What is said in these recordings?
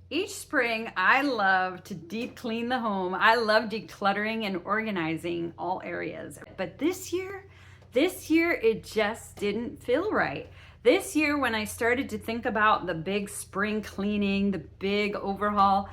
Each spring, I love to deep clean the home. I love decluttering and organizing all areas. But this year, it just didn't feel right. This year, when I started to think about the big spring cleaning, the big overhaul,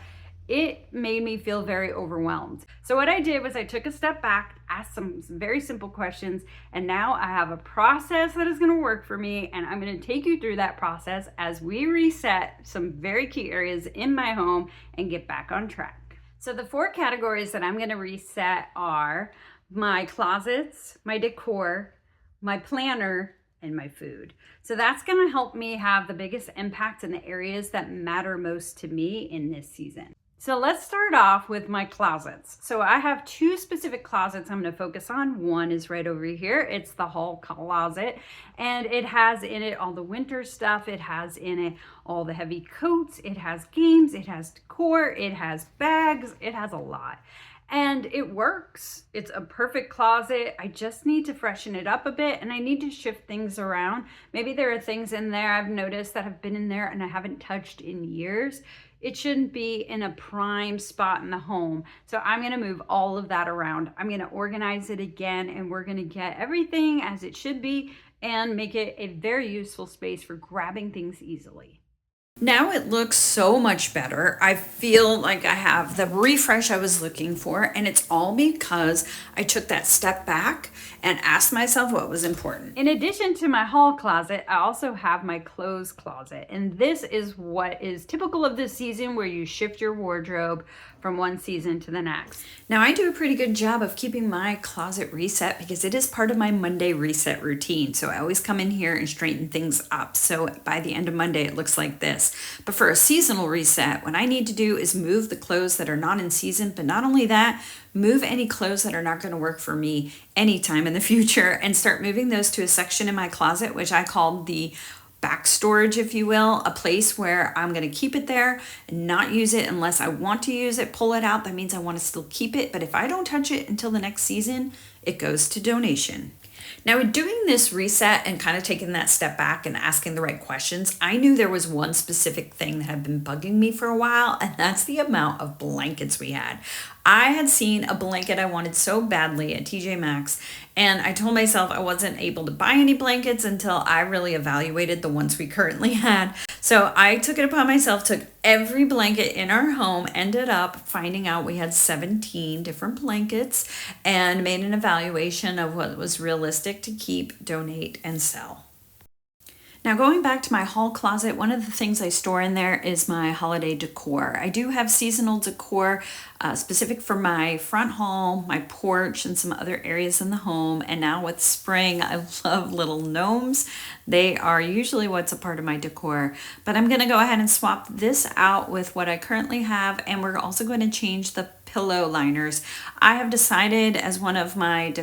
it made me feel very overwhelmed. So, what I did was I took a step back, asked some very simple questions, and now I have a process that is going to work for me. And I'm going to take you through that process as we reset some very key areas in my home and get back on track. So, the four categories that I'm going to reset are my closets, my decor, my planner, and my food. So that's going to help me have the biggest impact in the areas that matter most to me in this season. So let's start off with my closets. So I have two specific closets I'm going to focus on. One is right over here. It's the hall closet, and it has in it all the winter stuff. It has in it all the heavy coats. It has games. It has decor. It has bags. It has a lot. And it works. It's a perfect closet. I just need to freshen it up a bit, and I need to shift things around. Maybe there are things in there I've noticed that have been in there and I haven't touched in years. It shouldn't be in a prime spot in the home. So I'm going to move all of that around. I'm going to organize it again, and we're going to get everything as it should be and make it a very useful space for grabbing things easily. Now it looks so much better. I feel like I have the refresh I was looking for, and it's all because I took that step back and asked myself what was important. In addition to my hall closet, I also have my clothes closet, and this is what is typical of this season, where you shift your wardrobe from one season to the next. Now, I do a pretty good job of keeping my closet reset because it is part of my Monday reset routine. So I always come in here and straighten things up. So by the end of Monday, it looks like this. But for a seasonal reset, what I need to do is move the clothes that are not in season, but not only that, move any clothes that are not going to work for me anytime in the future, and start moving those to a section in my closet, which I call the back storage, if you will, a place where I'm going to keep it there and not use it unless I want to use it, pull it out. That means I want to still keep it. But if I don't touch it until the next season, it goes to donation. Now, in doing this reset and kind of taking that step back and asking the right questions, I knew there was one specific thing that had been bugging me for a while, and that's the amount of blankets we had. I had seen a blanket I wanted so badly at TJ Maxx, and I told myself I wasn't able to buy any blankets until I really evaluated the ones we currently had. So I took it upon myself, took every blanket in our home, ended up finding out we had 17 different blankets, and made an evaluation of what was realistic to keep, donate, and sell. Now, going back to my hall closet, one of the things I store in there is my holiday decor. I do have seasonal decor specific for my front hall, my porch, and some other areas in the home. And now with spring, I love little gnomes. They are usually what's a part of my decor. But I'm going to go ahead and swap this out with what I currently have, and we're also going to change the pillow liners. I have decided, as one of my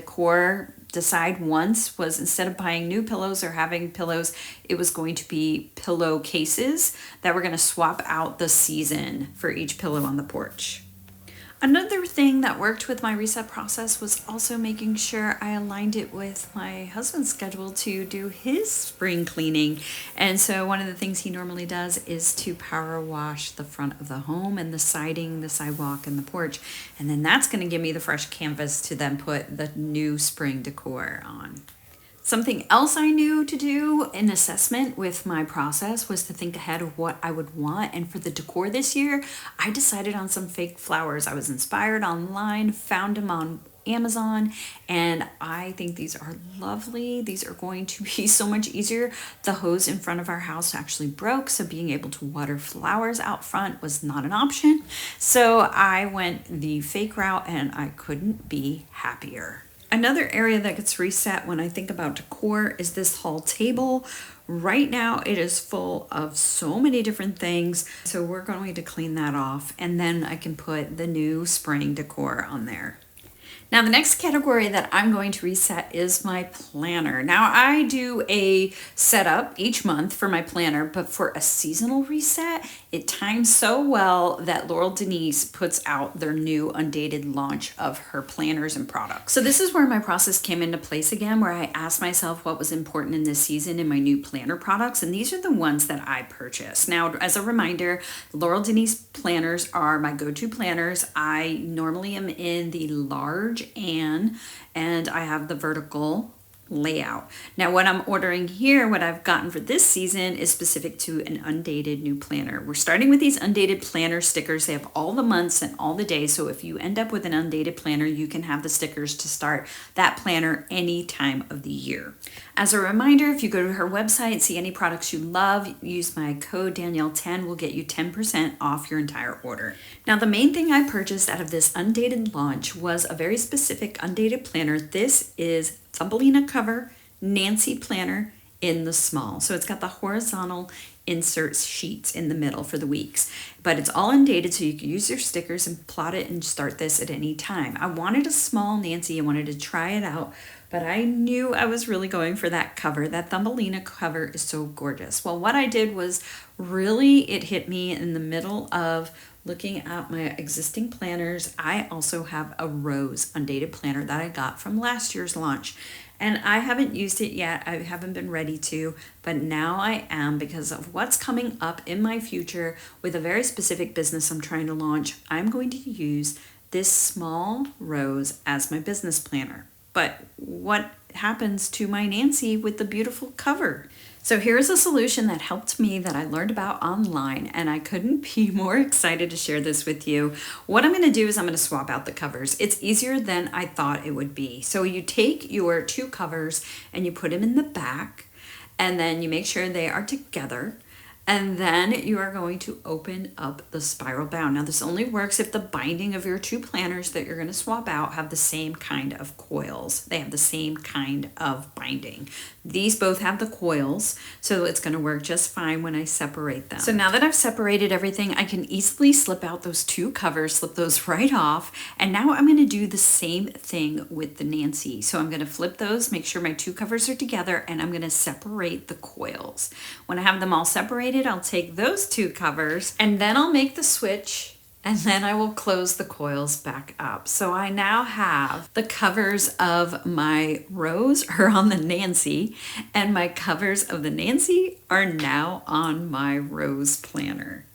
decide once, was instead of buying new pillows or having pillows, it was going to be pillow cases that we're going to swap out the season for each pillow on the porch. Another thing that worked with my reset process was also making sure I aligned it with my husband's schedule to do his spring cleaning. And so one of the things he normally does is to power wash the front of the home and the siding, the sidewalk, and the porch. And then that's going to give me the fresh canvas to then put the new spring decor on. Something else I knew to do in assessment with my process was to think ahead of what I would want. And for the decor this year, I decided on some fake flowers. I was inspired online, found them on Amazon, and I think these are lovely. These are going to be so much easier. The hose in front of our house actually broke, so being able to water flowers out front was not an option. So I went the fake route, and I couldn't be happier. Another area that gets reset when I think about decor is this hall table. Right now it is full of so many different things, so we're going to clean that off, and then I can put the new spring decor on there. Now, the next category that I'm going to reset is my planner. Now, I do a setup each month for my planner, but for a seasonal reset, it times so well that Laurel Denise puts out their new Undated launch of her planners and products. So this is where my process came into place again, where I asked myself what was important in this season in my new planner products, and these are the ones that I purchased. Now, as a reminder, Laurel Denise planners are my go-to planners. I normally am in the large and I have the vertical layout. Now what I'm ordering here, what I've gotten for this season, is specific to an Undated new planner. We're starting with these Undated planner stickers. They have all the months and all the days, so if you end up with an Undated planner, you can have the stickers to start that planner any time of the year. As a reminder, if you go to her website, see any products you love, use my code Danielle10, will get you 10% off your entire order. Now the main thing I purchased out of this Undated launch was a very specific Undated planner. This is Thumbelina cover Nancy planner in the small. So it's got the horizontal insert sheets in the middle for the weeks, but it's all undated, so you can use your stickers and plot it and start this at any time. I wanted a small Nancy. I wanted to try it out, but I knew I was really going for that cover. That Thumbelina cover is so gorgeous. Well, what I did was really, it hit me in the middle of looking at my existing planners. I also have a Rose Undated planner that I got from last year's launch, and I haven't used it yet. I haven't been ready to, but now I am, because of what's coming up in my future with a very specific business I'm trying to launch. I'm going to use this small Rose as my business planner. But what happens to my Nancy with the beautiful cover? So here's a solution that helped me, that I learned about online, and I couldn't be more excited to share this with you. What I'm going to do is I'm going to swap out the covers. It's easier than I thought it would be. So you take your two covers and you put them in the back, and then you make sure they are together. And then you are going to open up the spiral bound. Now this only works if the binding of your two planners that you're going to swap out have the same kind of coils. They have the same kind of binding. These both have the coils, so it's going to work just fine when I separate them. So now that I've separated everything, I can easily slip out those two covers, slip those right off. And now I'm going to do the same thing with the Nancy. So I'm going to flip those, make sure my two covers are together, and I'm going to separate the coils. When I have them all separated, I'll take those two covers and then I'll make the switch, and then I will close the coils back up. So I now have the covers of my Rose are on the Nancy, and my covers of the Nancy are now on my Rose planner.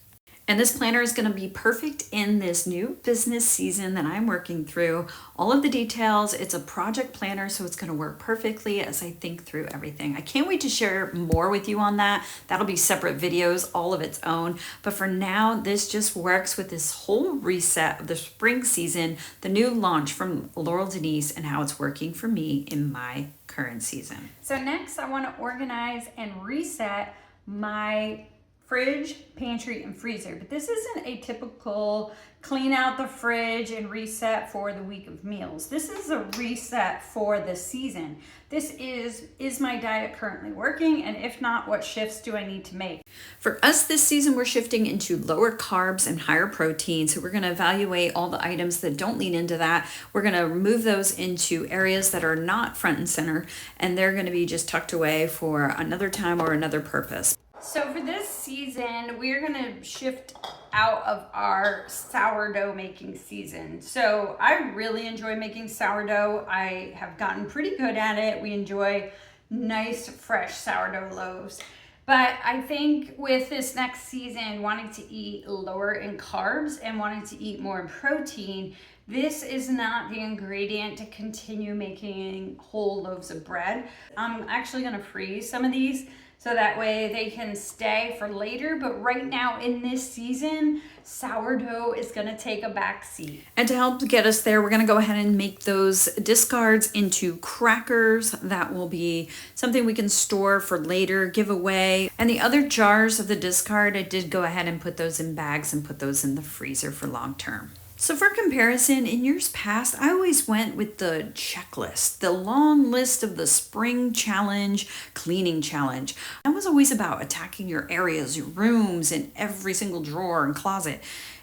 And this planner is going to be perfect in this new business season that I'm working through. All of the details, it's a project planner, so it's going to work perfectly as I think through everything. I can't wait to share more with you on that. That'll be separate videos, all of its own. But for now, this just works with this whole reset of the spring season, the new launch from Laurel Denise, and how it's working for me in my current season. So next, I want to organize and reset my fridge, pantry, and freezer. But this isn't a typical clean out the fridge and reset for the week of meals. This is a reset for the season. This is my diet currently working? And if not, what shifts do I need to make? For us this season, we're shifting into lower carbs and higher protein. So we're going to evaluate all the items that don't lean into that. We're going to move those into areas that are not front and center, and they're going to be just tucked away for another time or another purpose. So for this season, we're gonna shift out of our sourdough making season. So I really enjoy making sourdough. I have gotten pretty good at it. We enjoy nice, fresh sourdough loaves. But I think with this next season, wanting to eat lower in carbs and wanting to eat more in protein, this is not the ingredient to continue making whole loaves of bread. I'm actually gonna freeze some of these so that way they can stay for later. But right now in this season, sourdough is gonna take a back seat. And to help get us there, we're gonna go ahead and make those discards into crackers. That will be something we can store for later, give away. And the other jars of the discard, I did go ahead and put those in bags and put those in the freezer for long term. So for comparison, in years past, I always went with the checklist, the long list of the spring challenge, cleaning challenge. That was always about attacking your areas, your rooms, and every single drawer and closet.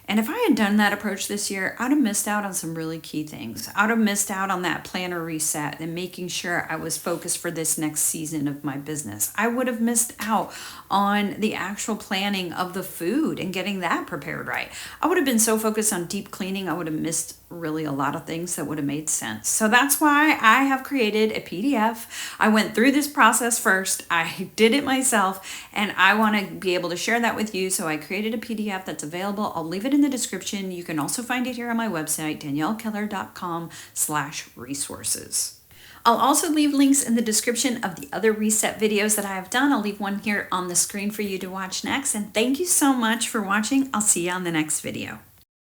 And if I had done that approach this year, I'd have missed out on some really key things. I'd have missed out on that planner reset and making sure I was focused for this next season of my business. I would have missed out on the actual planning of the food and getting that prepared right. I would have been so focused on deep cleaning, I would have missed really a lot of things that would have made sense. So that's why I have created a PDF. I went through this process first. I did it myself, and I want to be able to share that with you. So I created a PDF that's available. I'll leave it in the description. You can also find it here on my website, daniellekeller.com/resources. I'll also leave links in the description of the other reset videos that I have done. I'll leave one here on the screen for you to watch next. And thank you so much for watching. I'll see you on the next video.